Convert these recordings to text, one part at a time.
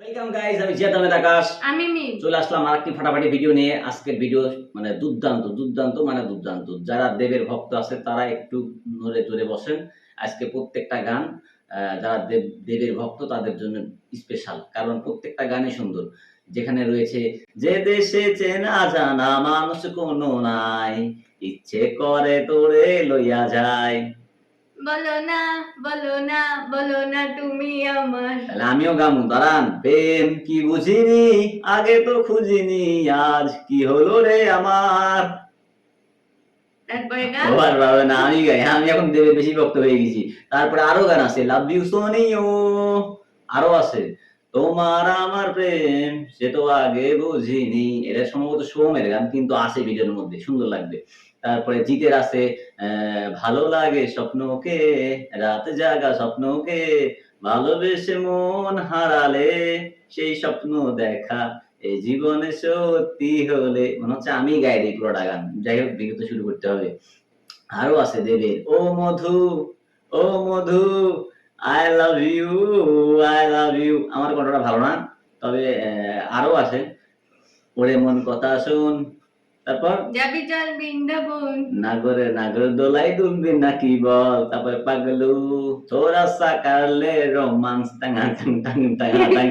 Welcome guys, আমি জিয়াদ আহমেদ আকাশ। আমি মিম। চলে আসলাম আরেকটি ফাটাফাটি ভিডিও নিয়ে। আজকের ভিডিও মানে দুর্দান্ত। যারা দেবের ভক্ত আছে তারা একটু নড়ে চড়ে বসেন। আজকে প্রত্যেকটা গান যারা দেবের ভক্ত তাদের জন্য স্পেশাল, কারণ প্রত্যেকটা গানই সুন্দর। যেখানে রয়েছে যে দেশে চেনা জানা মানুষ কোনো নাই, ইচ্ছে করে তোরে লইয়া যায়। বলো না বলো না বলো না তুমি আমার। তাহলে আমিও গামু, দাঁড়ান। প্রেম কি বুঝিনি, আগে তো খুঁজিনি, আজ কি হলো রে আমার। তারপরে গান ওবার বাবা না, আমি গাই। আমি এখন দেবে বেশি ভক্ত হয়ে গেছি। তারপরে আরো গান আছে, লাভ ইউ সোনিও, আরো আছে তোমার আমার প্রেম সে তো আগে বুঝিনি। এটা সম্ভবত সোমের গান, কিন্তু আছে ভিডিওর মধ্যে, সুন্দর লাগবে। তারপরে জিতের আছে ভালো লাগে স্বপ্নকে, রাত জাগা স্বপ্নকে, ভালোবেসে মন হারালে সেই স্বপ্ন দেখা এই জীবনে সত্যি হলে। মনে হচ্ছে আমি গাই দিই পুরোটা গান। যাই হোক, ভিডিও তো শুরু করতে হবে। আরো আছে দেবের ও মধু, ও মধু, আই লাভ ইউ। আমার কণ্ঠটা ভালো না, তবে আরো আছে ওরে মন কথা শুন। তারপর যাবি চল বৃন্দাবন। নাগর দোলাই দুলবি নাকি বল। তারপরে পাগলু থোড়া সা কারলে রোমান্স টাঙ্গা টাং টাং টাঙ্গা টাং।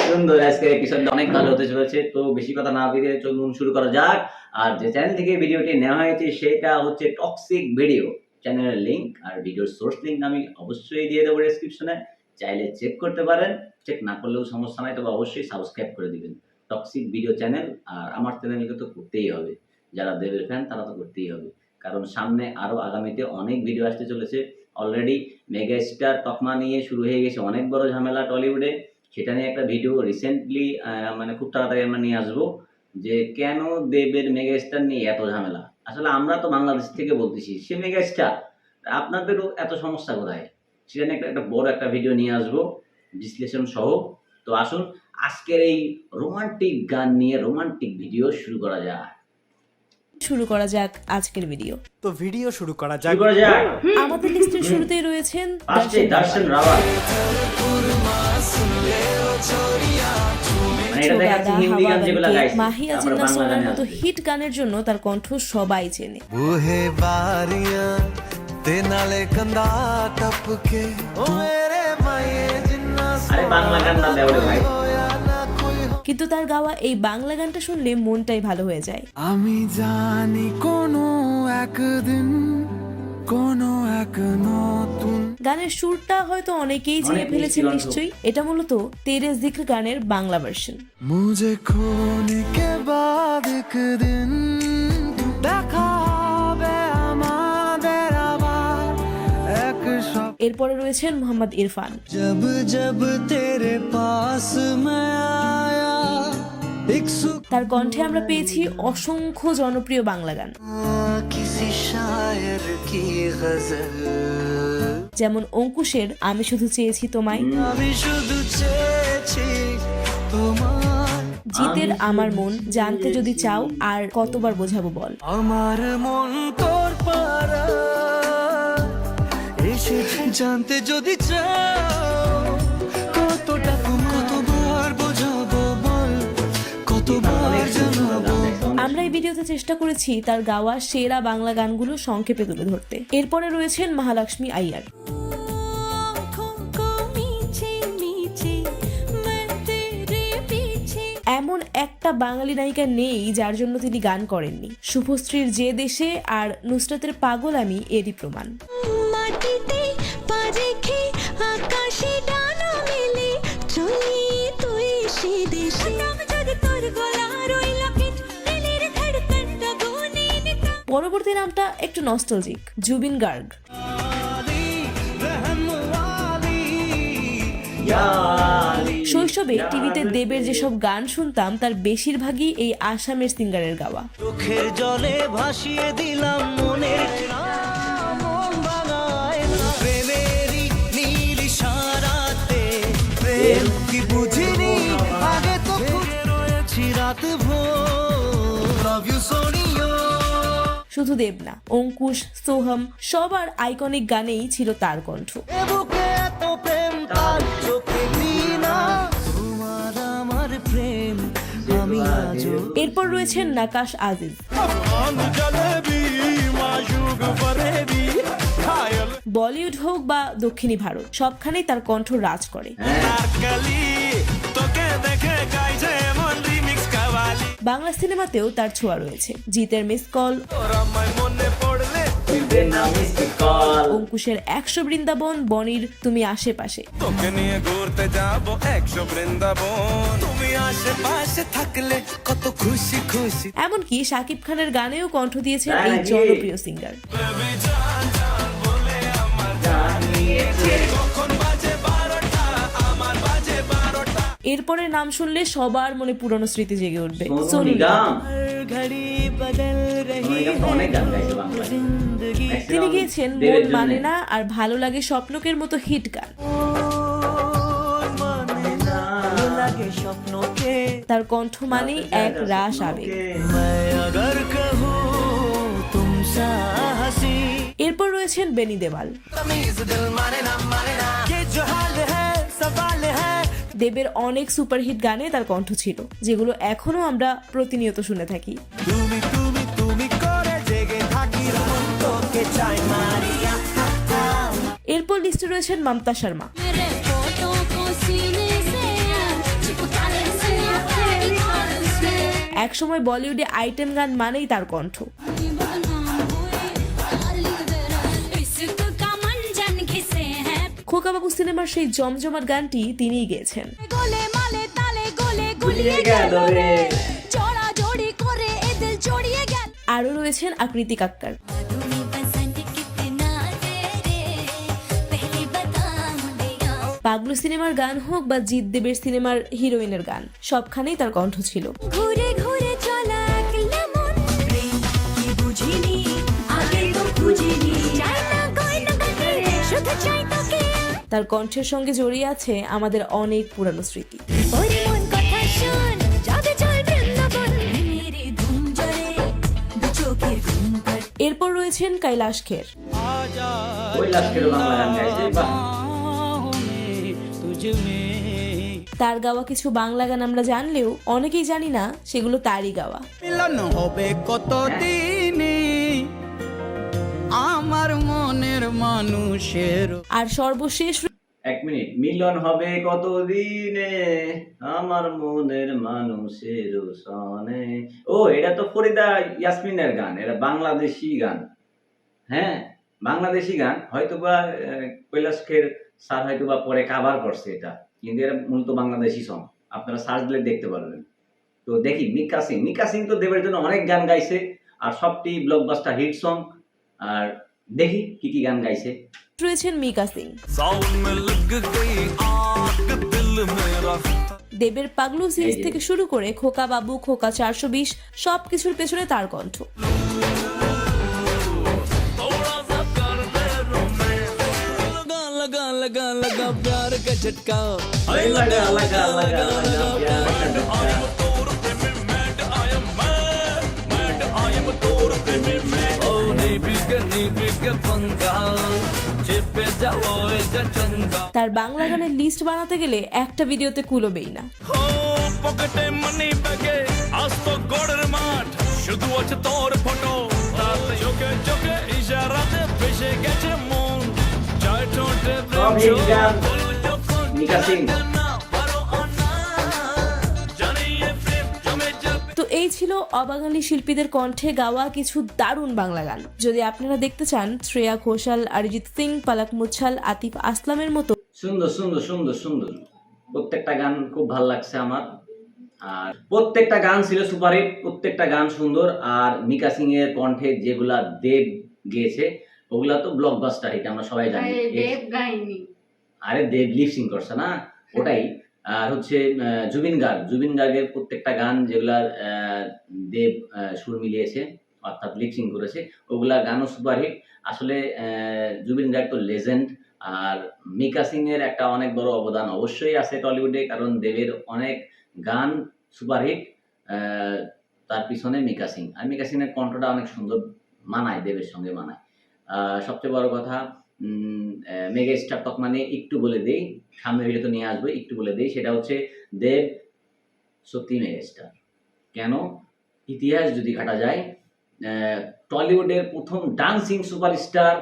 সুন্দর। আজকে এপিসোডটা অনেক ভালো হতে চলেছে, তো বেশি কথা না বেরিয়ে চলুন শুরু করা যাক। আর যে চ্যানেল থেকে ভিডিওটি নেওয়া হয়েছে সেটা হচ্ছে টক্সিক ভিডিও। চ্যানেলের লিংক আর ভিডিওর সোর্স লিংক আমি অবশ্যই দিয়ে দেবো ডেসক্রিপশনে, চাইলে চেক করতে পারেন। চেক না করলেও সমস্যা নাই, তবে অবশ্যই সাবস্ক্রাইব করে দিবেন টক্সিক ভিডিও চ্যানেল। আর আমার চ্যানেলকে তো করতেই হবে, যারা দেবের ফ্যান তারা তো করতেই হবে, কারণ সামনে আরো আগামীতে অনেক ভিডিও আসতে চলেছে। অলরেডি মেগা স্টার তকমা নিয়ে শুরু হয়ে গেছে অনেক বড় ঝামেলা টলিউডে। সেটা নিয়ে একটা ভিডিও রিসেন্টলি মানে খুব তাড়াতাড়ি আমরা নিয়ে আসবো, যে কেন দেবের মেগা স্টার নিয়ে এত ঝামেলা। আসলে আমরা তো বাংলাদেশ থেকে বলতেছি, সে মেগা স্টার, আপনাদেরও এত সমস্যা কোথায়। সেটা নিয়ে একটা বড় একটা ভিডিও নিয়ে আসবো বিশ্লেষণ সহ। তো আসুন আজকের এই রোমান্টিক গান নিয়ে রোমান্টিক ভিডিও শুরু করা যাক আজকের ভিডিও। তো ভিডিও শুরু করা শুরু যাক। করা যাক। আমাদের লিস্টের শুরুতেই রয়েছেন দর্শন রাওয়াল। মানে এটা দেখাচ্ছে হিন্দি গান যেগুলো গাইছে, মাহিয়া তারপরে জিন্নাহ বাংলা সোনার গানে মতো আসবে। হিট গানের জন্য তার কণ্ঠ সবাই চেনে। বুহে বারিয়াं ते नाले कंधा टपके ओ मेरे माये जिन्ना আরে বাংলা গান না দেওয়া ভাই। কিন্তু তার গাওয়া এই বাংলা গানটা শুনলে মনটাই ভালো হয়ে যায়। আমি জানি কোনো একদিন কোনো এক নতুন। গানের সুরটা হয়তো অনেকেই চিনে অনেক ফেলেছেন মিষ্টি নিশ্চয়ই। এটা মূলত তেরে জিক্র গানের বাংলা ভার্সন। मुझे खोने के बाद एक दिन দেখা হবে আমাদের আবার এক সব। এরপরে রয়েছেন মোহাম্মদ ইরফান। जब जब तेरे पास मैं आया एक सुख তার কণ্ঠে আমরা পেয়েছি অসংখ্য জনপ্রিয় বাংলা গান, किसी शायर की गजल। যেমন অঙ্কুশের আমি শুধু চেয়েছি তোমায়, আমি শুধু চেয়েছি তোমার, জিতের আমার মন, জানতে যদি চাও, আর কতবার বোঝাবো বল। আমার মন তোর পারা এসেছে জানতে যদি চাও, কতটা কতবার বোঝাবো বল, কতবার জানাবো। আমরা এই ভিডিওতে চেষ্টা করেছি তার গাওয়া সেরা বাংলা গানগুলো সংক্ষেপে তুলে ধরতে। এরপরে রয়েছেন মহালক্ষ্মী আইয়ার। এমন একটা বাঙালি নায়িকা নেই যার জন্য তিনি গান করেননি। শুভশ্রীর যে দেশে আর নুসরাতের পাগল আমি এরই প্রমাণ। মাটিতে পা রেখে আকাশে ডানা মেলে চলি তুই সে দেশে যদি তোর গলার ওই লকেট দিলের ধড়কনটা গুনে নিতা। পরবর্তী নামটা একটু নস্টালজিক, জুবিন গার্গ। শৈশবে টিভিতে দেবের যেসব গান শুনতাম তার বেশিরভাগই এই আসামের সিঙ্গারের গাওয়া। চোখের জলে ভাসিয়ে দিলাম মনের মন বাঙায় না। প্রেমেরই নীল ইশারাতে প্রেম কি বুঝিনি, আগে তো খুঁজে রয়েছি রাত ভোর। লাভ ইউ সোনিও। শুধু দেব না, অঙ্কুশ, সোহম সবার আইকনিক গানেই ছিল তার কণ্ঠ। এ বুকে এত প্রেম তার চোখে দিনা, তোমার এরপর রয়েছেন নাকাশ আজিজ। বলিউড হোক বা দক্ষিণী ভারত, সবখানেই তার কণ্ঠ রাজ করে। বাংলা সিনেমাতেও তার ছোঁয়া রয়েছে। জিতের মিস কল, অঙ্কুশের 100 বৃন্দাবন, বনির তুমি আশেপাশে। তোকে নিয়ে ঘুরতে যাবো 100 বৃন্দাবন, তুমি আশেপাশে থাকলে কত খুশি খুশি। এমনকি শাকিব খানের গানেও কণ্ঠ দিয়েছেন এই জনপ্রিয় সিঙ্গার। এরপরে নাম শুনলে সবার মনে পুরনো স্মৃতি জেগে উঠবে। সোনু নিগম। তিনি গিয়েছেন মন মানে না আর ভালো লাগে স্বপ্নকের মতো হিট গান। তার কণ্ঠ মানেই এক রাস আবেগ। এরপর রয়েছেন বেনি দেওয়াল। দেবের অনেক সুপারহিট গানে তার কণ্ঠ ছিল, যেগুলো এখনো আমরা প্রতিনিয়ত শুনে থাকি। এরপর লিস্টে রয়েছেন মমতা শর্মা। একসময় বলিউডে আইটেম গান মানেই তার কণ্ঠ। খোকা বাবু সিনেমার সেই জমজমাট গানটি তিনিই গেয়েছেন। আরো রয়েছেন আকৃতি কাক্কার। পাগলু সিনেমার গান হোক বা জিৎ দেবের সিনেমার হিরোইনের গান, সবখানেই তার কণ্ঠ ছিল। ঘুরে ঘুরে চলা একলা মন, প্রেম কি বুঝিনি আগে তো বুঝিনি, চাই না গয়না গাটি শুধু চাই তোকে। তার কণ্ঠের সঙ্গে জড়িয়ে আছে আমাদের অনেক পুরানো স্মৃতি। ওরে মন কথা শোন, যাবে চল বৃন্দাবন, মেরে ধুম জরে দু চোখের ঘুম পাড়। এরপর রয়েছেন কৈলাশ খের। তার গাওয়া কিছু বাংলা গান আমরা জানলেও অনেকেই জানি না সেগুলো তারই গাওয়া। মিলন হবে কতদিনে আমার মনের মানুষের। আর সর্বশেষ 1 মিনিট, মিলন হবে কতদিনে আমার মনের মানুষের সনে। ও, এটা তো ফরিদা ইয়াসমিনের গান, এটা বাংলাদেশি গান। হ্যাঁ, বাংলাদেশি গান। হয়তোবা কৈলাশ খের স্যার হয়তোবা পরে কাভার করছে এটা, কিন্তু এটা মূলত বাংলাদেশি সং। আপনারা সার্চ দিলে দেখতে পারবেন। তো দেখি মিকা সিং। মিকা সিং তো দেবের জন্য অনেক গান গাইছে, আর সবটি ব্লকবাস্টার হিট সং। আর দেখি কি কি গান গাইছে। রয়েছেন মিকা সিং। দেবের পাগলু সিরিজ থেকে শুরু করে খোকা বাবু, খোকা 420 সবকিছুর পেছনে তার কণ্ঠ। लगा लगा प्यार का झटका, लगा लगा लगा তার বাংলা গানের লিস্ট বানাতে গেলে একটা ভিডিওতে কুলোবেই না। পকেটে মানি ব্যাগে আস্ত গড়ের মাঠ, শুধু আছে তোর ফটো, তাতে চোখে চোখে ইশারাতে ভেসে গেছে মন, চায় ঠোঁটে মিকা সিং। তো এই ছিল অবাঙালি শিল্পীদের কণ্ঠে গাওয়া কিছু দারুণ বাংলা গান। যদি আপনারা দেখতে চান শ্রেয়া ঘোষাল, অরিজিৎ সিং, পালাক মুচ্ছাল, আতিফ আসলামের মতো সুন্দর সুন্দর সুন্দর সুন্দর প্রত্যেকটা গান খুব ভালো লাগছে আমার। আর প্রত্যেকটা গান ছিল সুপারহিট, প্রত্যেকটা গান সুন্দর। আর মিকা সিং এর কণ্ঠে যেগুলা দেব গেয়েছে ওগুলা তো ব্লকবাস্টার হিট, আমরা সবাই জানি। দেব গাইনি, আরে দেব লিপসিং করছে না, ওটাই। আর হচ্ছে জুবিন গার্গের প্রত্যেকটা গান যেগুলা দেব সুর মিলিয়েছে অর্থাৎ লিপসিং করেছে, ওগুলা গানও সুপারহিট। আসলে জুবিন গার্গ তো লেজেন্ড। আর মিকা সিং এর একটা অনেক বড় অবদান অবশ্যই আছে টলিউডে, কারণ দেবের অনেক গান সুপারহিট, তার পিছনে মিকা সিং। আর মিকা সিং এর কণ্ঠটা অনেক সুন্দর মানায়, দেবের সঙ্গে মানায়। সবচেয়ে বড় কথা, মেগা স্টার তকমানে একটু বলে দেই, সামনে ভিডিও তো নিয়ে আসবো, একটু বলে দেই, সেটা হচ্ছে দেব সত্যি মেগা স্টার। কেন? ইতিহাস যদি ঘাটা যায়, টলিউডের প্রথম ডান্সিং সুপারস্টার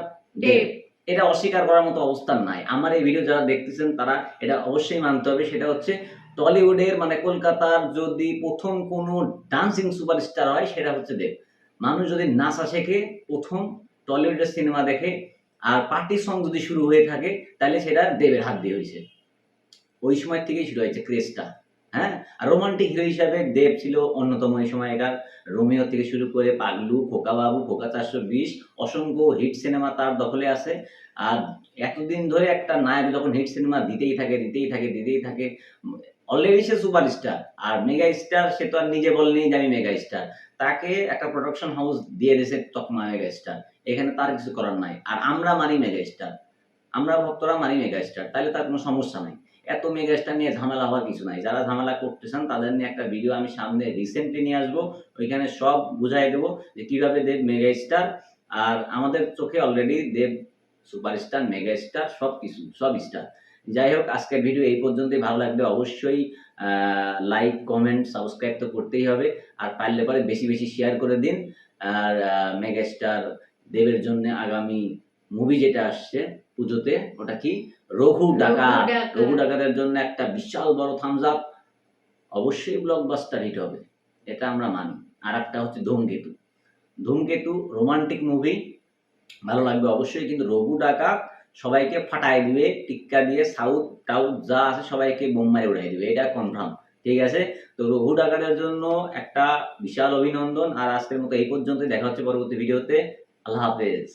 দেব। দেব। এটা অস্বীকার করার মতো অবস্থান নাই। আমার এই ভিডিও যারা দেখতেছেন তারা এটা অবশ্যই মানতে হবে। সেটা হচ্ছে টলিউডের মানে কলকাতার যদি প্রথম কোনো ডান্সিং সুপারস্টার হয় সেটা হচ্ছে দেব। মানুষ যদি নাচা শেখে প্রথম টলিউডের সিনেমা দেখে, আর পার্টি সং যদি শুরু হয়ে থাকে তাহলে সেটা দেবের হাত দিয়ে হয়েছে। ওই সময় থেকেই শুরু হয়েছে ক্রেজটা। হ্যাঁ, আর রোমান্টিক হিরো হিসাবে দেব ছিল অন্যতম এই সময়কার। রোমিও থেকে শুরু করে পাগলু, খোকা বাবু, খোকা 420 অসংখ্য হিট সিনেমা তার দখলে আছে। আর এতদিন ধরে একটা নায়ক যখন হিট সিনেমা দিতেই থাকে, অলরেডি সে সুপারস্টার আর মেগা স্টার। সে তো আর নিজে বলেনি যে আমি মেগা স্টার, তাকে একটা প্রোডাকশন হাউস দিয়ে দিয়েছে তকমা মেগা স্টার। এখানে তার কিছু করার নাই। আর আমরা মানি মেগা স্টার, আমরা ভক্তরা মানি মেগা স্টার, তাহলে তার কোনো সমস্যা নাই। এত মেগা স্টার নিয়ে ঝামেলা হওয়ার কিছু নাই। যারা ঝামেলা করতেছেন তাদের নিয়ে একটা ভিডিও আমি সামনে রিসেন্টলি নিয়ে আসবো, ওইখানে সব বুঝাই দেবো যে কিভাবে দেব মেগা স্টার। আর আমাদের চোখে অলরেডি দেব সুপারস্টার, মেগা স্টার, সব কিছু, সব স্টার। যাই হোক, আজকের ভিডিও এই পর্যন্তই। ভালো লাগলে অবশ্যই লাইক, কমেন্ট, সাবস্ক্রাইব তো করতেই হবে। আর পারলে পরে বেশি বেশি শেয়ার করে দিন। আর মেগা স্টার দেবের জন্য আগামী মুভি যেটা আসছে পুজোতে, ওটা কি, রঘু ডাকাত। রঘু ডাকাতের জন্য একটা বিশাল বড় থামস আপ। অবশ্যই ব্লকবাস্টার হিট হবে, এটা আমরা মানি। আর একটা হচ্ছে ধূমকেতু। ধূমকেতু রোমান্টিক মুভি, ভালো লাগবে অবশ্যই। কিন্তু রঘু ডাকাত সবাইকে ফাটাই দিবে, টিক্কা দিয়ে সাউথ টাউথ যা আছে সবাইকে বোম্বাই উড়াই দিবে, এটা কনফার্ম। ঠিক আছে, তো রঘু ডাকাতের জন্য একটা বিশাল অভিনন্দন। আর আজকের মতো এই পর্যন্ত, দেখা হচ্ছে পরবর্তী ভিডিওতে। আল্লাহ হাফেজ।